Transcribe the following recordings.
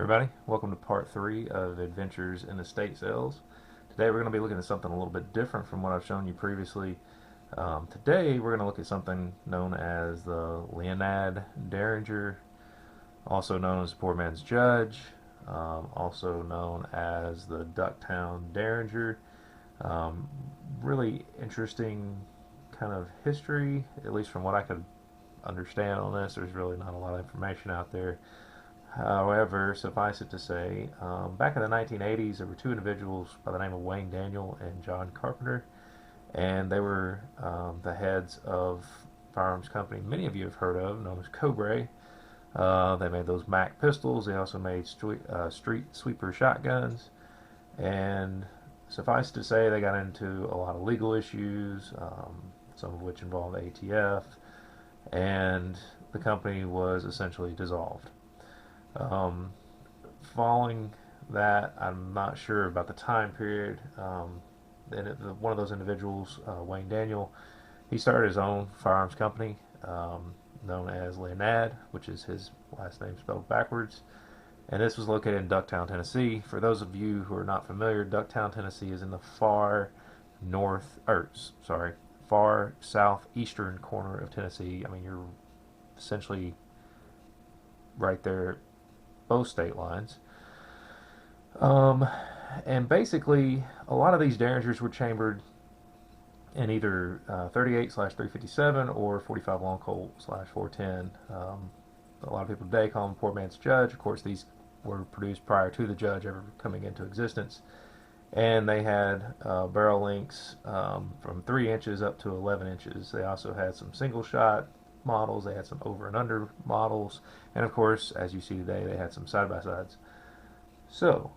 Everybody, welcome to part 3 of Adventures in Estate Sales. Today we're going to be looking at something a little bit different from what I've shown you previously. Today we're going to look at something known as the Leonad Derringer, also known as the Poor Man's Judge, also known as the Ducktown Derringer. Um, really interesting kind of history, at least from what I could understand on this. There's really not a lot of information out there. However, suffice it to say, back in the 1980s, there were two individuals by the name of Wayne Daniel and John Carpenter, and they were the heads of firearms company many of you have heard of, known as Cobray. They made those Mac pistols. They also made street sweeper shotguns, and suffice to say, they got into a lot of legal issues, some of which involved ATF, and the company was essentially dissolved. Um, Following that, I'm not sure about the time period. One of those individuals, Wayne Daniel, he started his own firearms company known as Leonad, which is his last name spelled backwards. And this was located in Ducktown, Tennessee. For those of you who are not familiar, Ducktown, Tennessee is in the far southeastern corner of Tennessee. I mean, you're essentially right there, both state lines. Um, and basically, a lot of these Derringers were chambered in either 38/357 or 45 long Colt slash 410. A lot of people today call them Poor Man's Judge. Of course, these were produced prior to the Judge ever coming into existence. And they had barrel lengths from 3 inches up to 11 inches. They also had some single shot models, they had some over and under models, and of course, as you see today, they had some side-by-sides. So,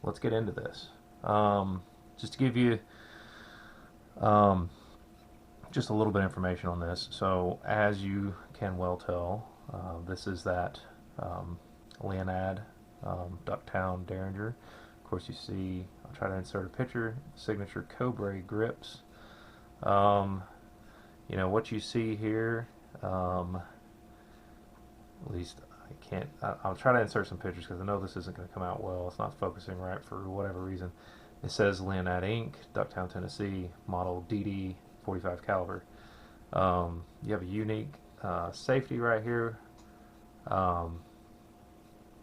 let's get into this. Just to give you just a little bit of information on this. So, as you can well tell, this is that Leonad Ducktown Derringer. Of course, you see, I'll try to insert a picture, signature Cobray grips. You know, what you see here, at least I can't, I'll try to insert some pictures because I know this isn't going to come out well. It's not focusing right for whatever reason. It says Leonad Inc., Ducktown, Tennessee, model DD 45 caliber. You have a unique safety right here,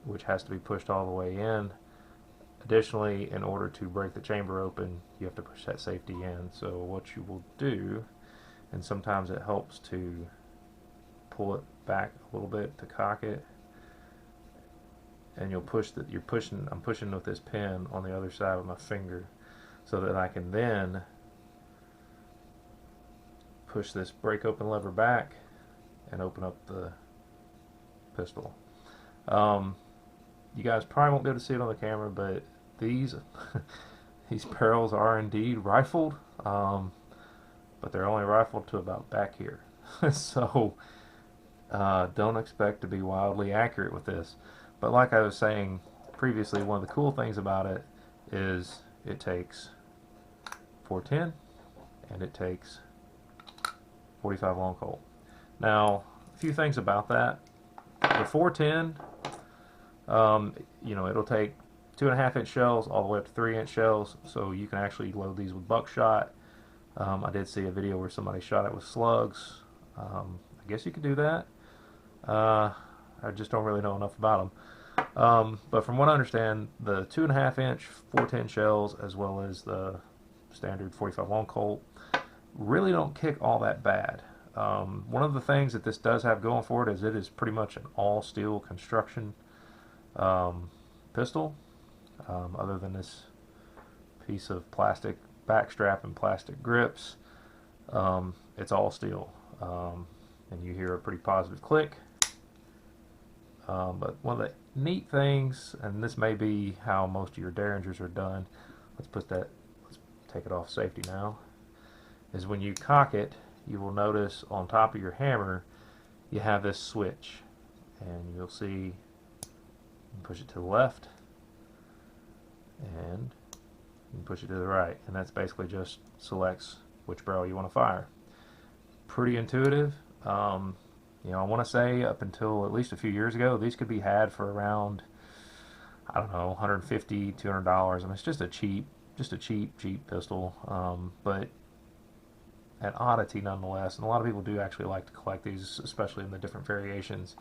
which has to be pushed all the way in. Additionally, in order to break the chamber open, you have to push that safety in. So what you will do, and sometimes it helps to pull it back a little bit to cock it, and you'll push that. I'm pushing with this pin on the other side of my finger, so that I can then push this break open lever back and open up the pistol. You guys probably won't be able to see it on the camera, but these these barrels are indeed rifled. But they're only rifled to about back here. So don't expect to be wildly accurate with this. But like I was saying previously, one of the cool things about it is it takes 410 and it takes 45 long Colt. Now, a few things about that. The 410, you know, it'll take 2.5 inch shells all the way up to 3 inch shells, so you can actually load these with buckshot. I did see a video where somebody shot it with slugs. I guess you could do that. I just don't really know enough about them. But from what I understand, the 2.5 inch 410 shells, as well as the standard 45 long Colt, really don't kick all that bad. One of the things that this does have going for it is it is pretty much an all steel construction pistol, other than this piece of plastic backstrap and plastic grips. It's all steel, and you hear a pretty positive click. But one of the neat things, and this may be how most of your Derringers are done, let's take it off safety now, is when you cock it, you will notice on top of your hammer you have this switch, and you'll see you push it to the left and you can push it to the right, and that's basically just selects which barrel you want to fire. Pretty intuitive. You know, I want to say up until at least a few years ago, these could be had for around, I don't know, 150, $200. I mean, it's just a cheap pistol, but an oddity nonetheless. And a lot of people do actually like to collect these, especially in the different variations.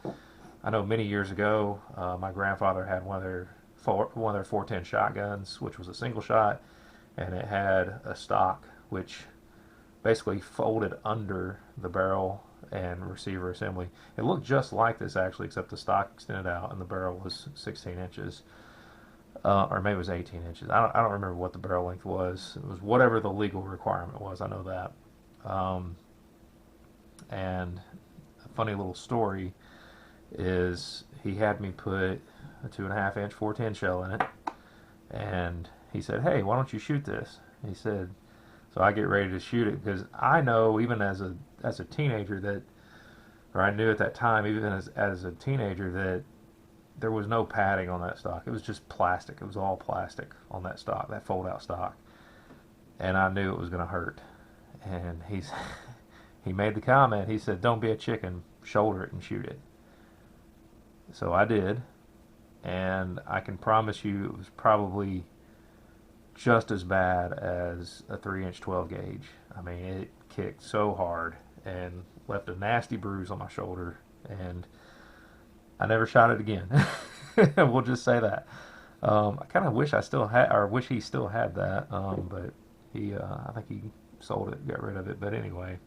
I know many years ago, my grandfather had one of their 410 shotguns, which was a single shot, and it had a stock which basically folded under the barrel and receiver assembly. It looked just like this actually, except the stock extended out and the barrel was 16 inches. Or maybe it was 18 inches. I don't remember what the barrel length was. It was whatever the legal requirement was. I know that. Um, and a funny little story is he had me put a 2.5 inch 410 shell in it, and he said, "Hey, why don't you shoot this?" He said, so I get ready to shoot it because I know even as a teenager that, or I knew at that time even as a teenager that there was no padding on that stock. It was just plastic. It was all plastic on that stock, that fold out stock, and I knew it was going to hurt. And he made the comment. He said, "Don't be a chicken. Shoulder it and shoot it." So I did, and I can promise you it was probably just as bad as a 3-inch 12 gauge. I mean, it kicked so hard and left a nasty bruise on my shoulder, and I never shot it again. We'll just say that. I kind of wish I still had, or wish he still had that, but I think he sold it, got rid of it. But anyway,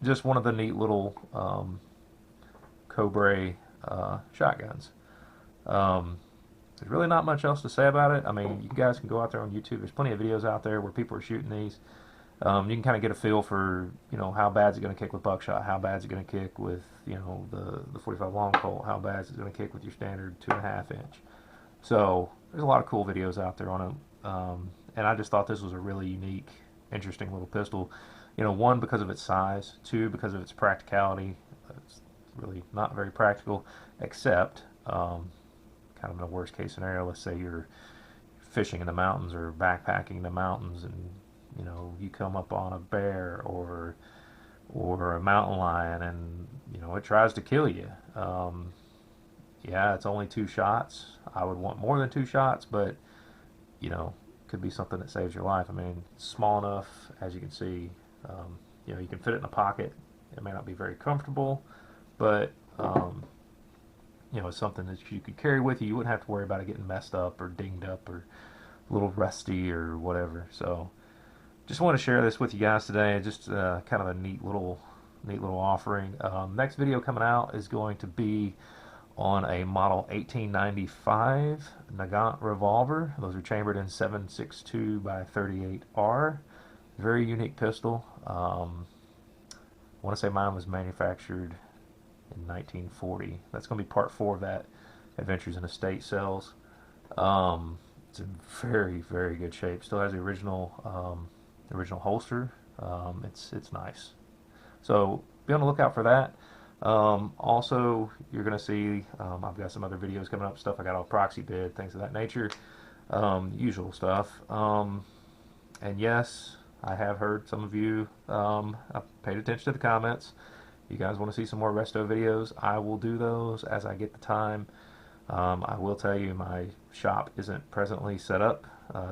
just one of the neat little Cobray shotguns. Um, there's really not much else to say about it. I mean, you guys can go out there on YouTube. There's plenty of videos out there where people are shooting these. You can kind of get a feel for, how bad is it going to kick with buckshot, how bad is it going to kick with, the 45 long Colt, how bad is it going to kick with your standard 2.5 inch. So there's a lot of cool videos out there on it. And I just thought this was a really unique, interesting little pistol. One, because of its size. Two, because of its practicality. It's really not very practical, except kind of in a worst case scenario. Let's say you're fishing in the mountains or backpacking in the mountains, and you come up on a bear or a mountain lion, and it tries to kill you. Yeah, it's only 2 shots. I would want more than 2 shots, but could be something that saves your life. I mean, it's small enough, as you can see. You can fit it in a pocket. It may not be very comfortable, but it's something that you could carry with you. You wouldn't have to worry about it getting messed up or dinged up or a little rusty or whatever. So just want to share this with you guys today. Just kind of a neat little offering. Next video coming out is going to be on a model 1895 Nagant revolver. Those are chambered in 7.62 by 38R. Very unique pistol. I want to say mine was manufactured in 1940. That's going to be part 4 of that Adventures in Estate Sales. It's in very, very good shape. Still has the original holster. It's nice. So be on the lookout for that. Also, you're going to see I've got some other videos coming up, stuff I got off proxy bid, things of that nature, usual stuff. And yes, I have heard some of you, I've paid attention to the comments. You guys want to see some more resto videos? I will do those as I get the time. I will tell you my shop isn't presently set up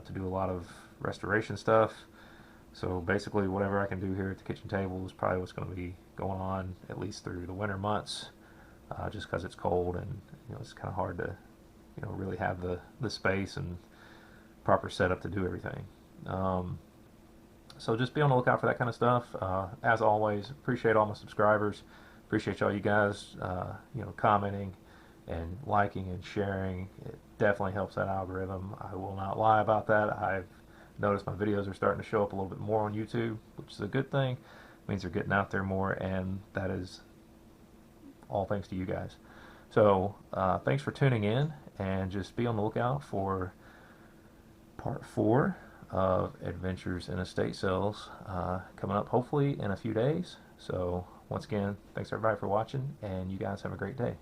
to do a lot of restoration stuff. So basically whatever I can do here at the kitchen table is probably what's going to be going on at least through the winter months, just because it's cold and it's kind of hard to really have the space and proper setup to do everything. So just be on the lookout for that kind of stuff. As always, appreciate all my subscribers. Appreciate all you guys commenting and liking and sharing. It definitely helps that algorithm. I will not lie about that. I've noticed my videos are starting to show up a little bit more on YouTube, which is a good thing. It means they're getting out there more, and that is all thanks to you guys. So thanks for tuning in, and just be on the lookout for part 4 of Adventures in Estate Sales coming up hopefully in a few days. So once again, thanks everybody for watching, and you guys have a great day.